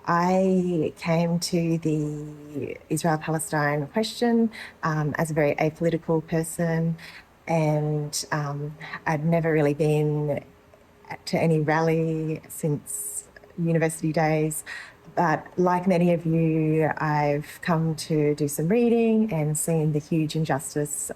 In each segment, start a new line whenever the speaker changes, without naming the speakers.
I came to the Israel-Palestine question as a very apolitical person, and I'd never really been to any rally since university days. But like many of you, I've come to do some reading and seen the huge injustice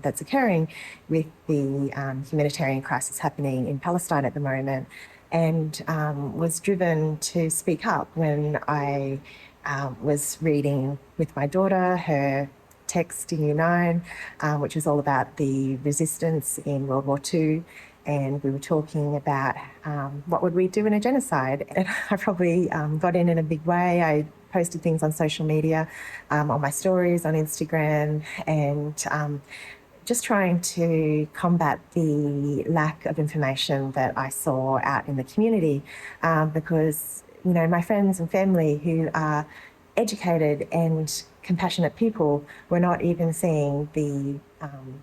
that's occurring with the humanitarian crisis happening in Palestine at the moment, and was driven to speak up when I was reading with my daughter her text in Year 9, which was all about the resistance in World War II. And we were talking about what would we do in a genocide. And I probably got in a big way. I posted things on social media, on my stories, on Instagram, and just trying to combat the lack of information that I saw out in the community, because, you know, my friends and family who are educated and compassionate people were not even seeing the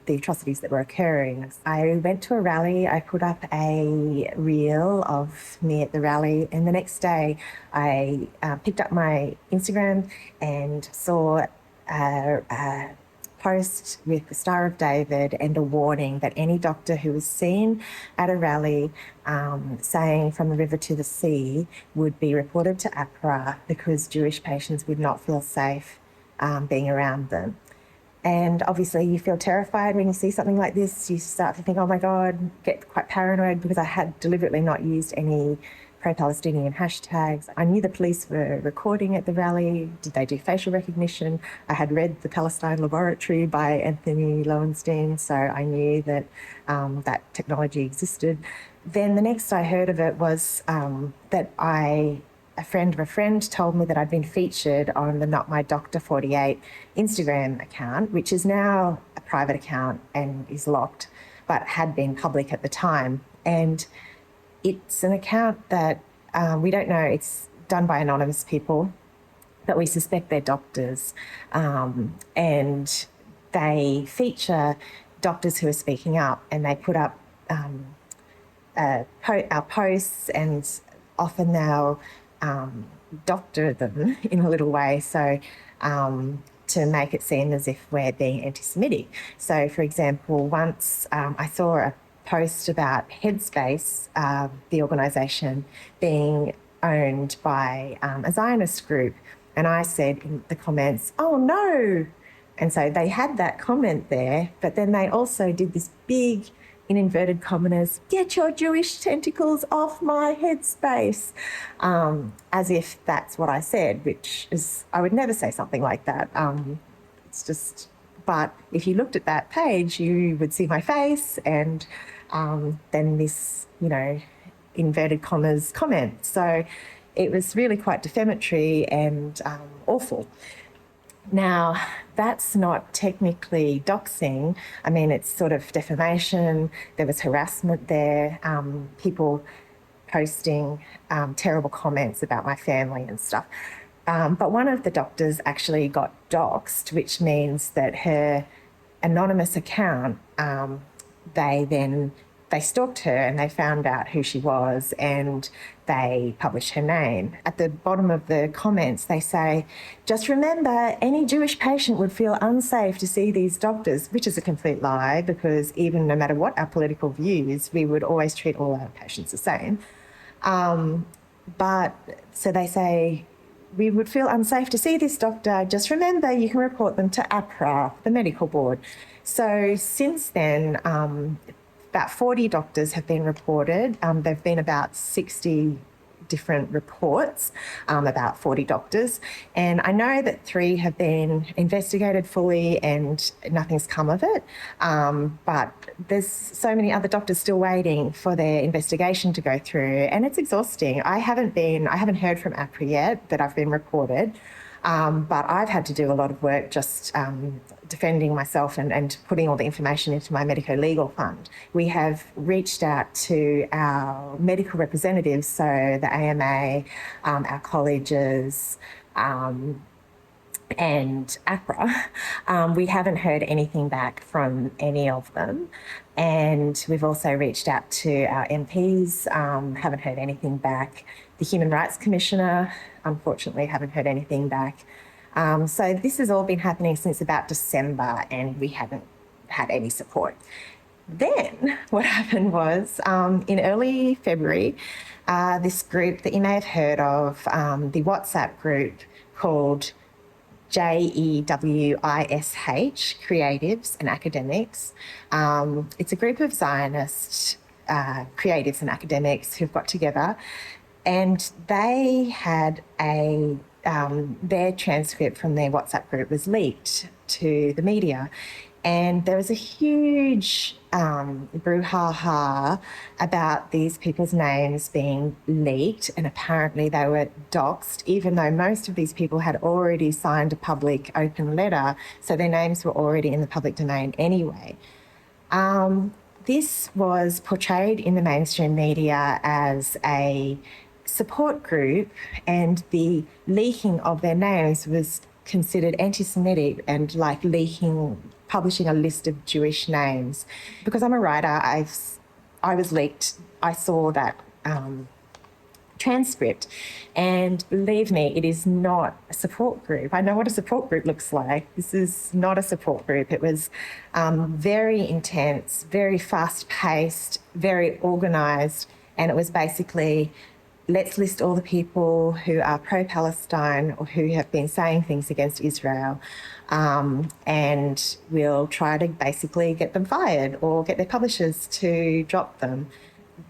atrocities that were occurring. I went to a rally, I put up a reel of me at the rally, and the next day I picked up my Instagram and saw a post with the Star of David and a warning that any doctor who was seen at a rally saying from the river to the sea would be reported to AHPRA because Jewish patients would not feel safe being around them. And obviously you feel terrified when you see something like this. You start to think, oh my God, get quite paranoid, because I had deliberately not used any pro-Palestinian hashtags. I knew the police were recording at the rally. Did they do facial recognition? I had read The Palestine Laboratory by Anthony Lowenstein, so I knew that that technology existed. Then the next I heard of it was that a friend of a friend told me that I'd been featured on the Not My Doctor 48 Instagram account, which is now a private account and is locked, but had been public at the time. And it's an account that we don't know, it's done by anonymous people, but we suspect they're doctors. And they feature doctors who are speaking up, and they put up our posts, and often they'll doctor them in a little way, so to make it seem as if we're being anti-Semitic. So, for example, once I saw a post about Headspace, the organisation, being owned by a Zionist group, and I said in the comments, "Oh no!" And so they had that comment there, but then they also did this big, in inverted commas, "Get your Jewish tentacles off my Headspace," as if that's what I said, which is, I would never say something like that. It's just, but if you looked at that page, you would see my face and then this, you know, inverted commas comment. So it was really quite defamatory and awful. Now, that's not technically doxing. I mean, it's sort of defamation. There was harassment there, people posting terrible comments about my family and stuff. But one of the doctors actually got doxed, which means that her anonymous account, they stalked her and they found out who she was, and they published her name. At the bottom of the comments, they say, "Just remember, any Jewish patient would feel unsafe to see these doctors," which is a complete lie, because even no matter what our political views, we would always treat all our patients the same. But so they say, "We would feel unsafe to see this doctor. Just remember, you can report them to AHPRA, the medical board." So since then, about 40 doctors have been reported. There have been about 60 different reports about 40 doctors. And I know that 3 have been investigated fully and nothing's come of it. But there's so many other doctors still waiting for their investigation to go through, and it's exhausting. I haven't heard from AHPRA yet that I've been reported. But I've had to do a lot of work just defending myself and putting all the information into my medico-legal fund. We have reached out to our medical representatives, so the AMA, our colleges, and AHPRA, we haven't heard anything back from any of them. And we've also reached out to our MPs, haven't heard anything back. The Human Rights Commissioner, unfortunately, haven't heard anything back. So this has all been happening since about December, and we haven't had any support. Then what happened was in early February, this group that you may have heard of, the WhatsApp group called JEWISH, Creatives and Academics. It's a group of Zionist creatives and academics who've got together, and they had their transcript from their WhatsApp group was leaked to the media. And there was a huge brouhaha about these people's names being leaked, and apparently they were doxed, even though most of these people had already signed a public open letter, so their names were already in the public domain anyway. This was portrayed in the mainstream media as a support group, and the leaking of their names was considered anti-Semitic and like publishing a list of Jewish names. Because I'm a writer, I was leaked. I saw that transcript, and believe me, it is not a support group. I know what a support group looks like. This is not a support group. It was very intense, very fast-paced, very organised, and it was basically, let's list all the people who are pro-Palestine or who have been saying things against Israel, and we'll try to basically get them fired or get their publishers to drop them.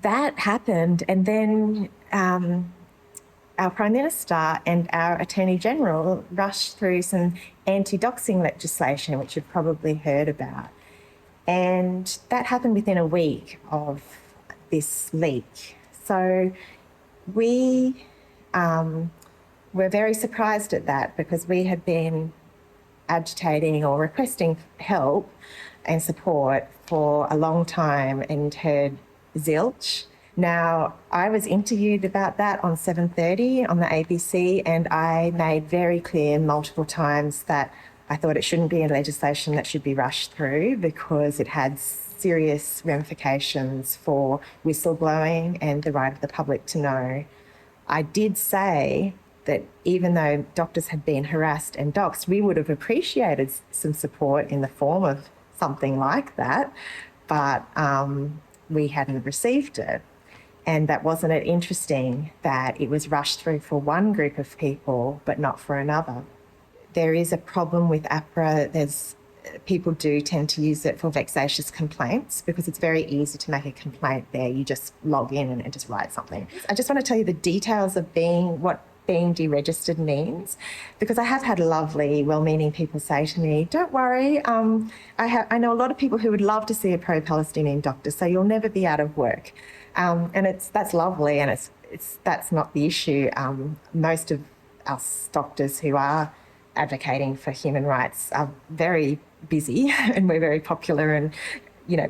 That happened, and then our Prime Minister and our Attorney General rushed through some anti-doxing legislation, which you've probably heard about. And that happened within a week of this leak. So we were very surprised at that, because we had been agitating or requesting help and support for a long time and heard zilch. Now, I was interviewed about that on 7:30 on the ABC, and I made very clear multiple times that I thought it shouldn't be a legislation that should be rushed through, because it had serious ramifications for whistleblowing and the right of the public to know. I did say that even though doctors had been harassed and doxed, we would have appreciated some support in the form of something like that, but we hadn't received it. And that wasn't it interesting that it was rushed through for one group of people, but not for another. There is a problem with AHPRA. People do tend to use it for vexatious complaints, because it's very easy to make a complaint there. You just log in and just write something. I just want to tell you the details of what being deregistered means, because I have had lovely, well-meaning people say to me, don't worry, I know a lot of people who would love to see a pro-Palestinian doctor, so you'll never be out of work. And that's lovely, and that's not the issue. Most of us doctors who are advocating for human rights are very busy and we're very popular, and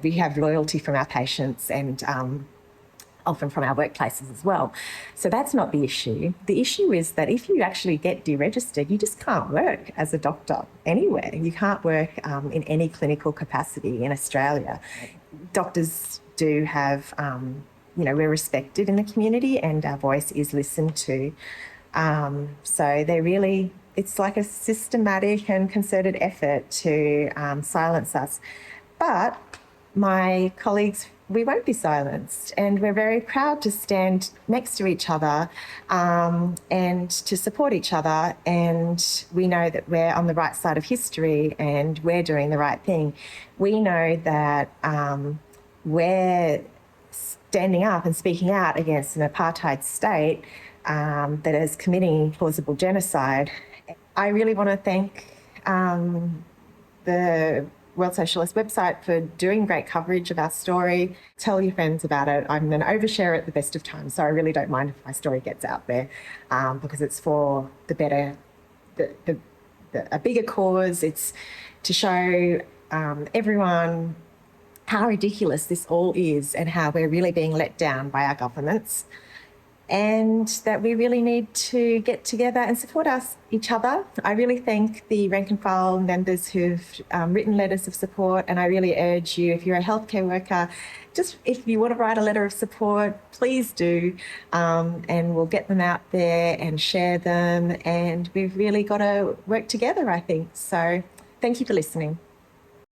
we have loyalty from our patients and often from our workplaces as well. So that's not the issue. The issue is that if you actually get deregistered, you just can't work as a doctor anywhere. You can't work in any clinical capacity in Australia. Doctors do have, we're respected in the community and our voice is listened to. So it's like a systematic and concerted effort to silence us. But my colleagues, we won't be silenced, and we're very proud to stand next to each other and to support each other, and we know that we're on the right side of history and we're doing the right thing. We know that we're standing up and speaking out against an apartheid state that is committing plausible genocide. I really want to thank the World Socialist website for doing great coverage of our story. Tell your friends about it. I'm an overshare at the best of times, so I really don't mind if my story gets out there, because it's for the better, a bigger cause. It's to show everyone how ridiculous this all is and how we're really being let down by our governments. and that we really need to get together and support each other. I really thank the rank and file members who've written letters of support, and I really urge you, if you're a healthcare worker, just if you want to write a letter of support, please do, and we'll get them out there and share them, and we've really got to work together, I think. So thank you for listening.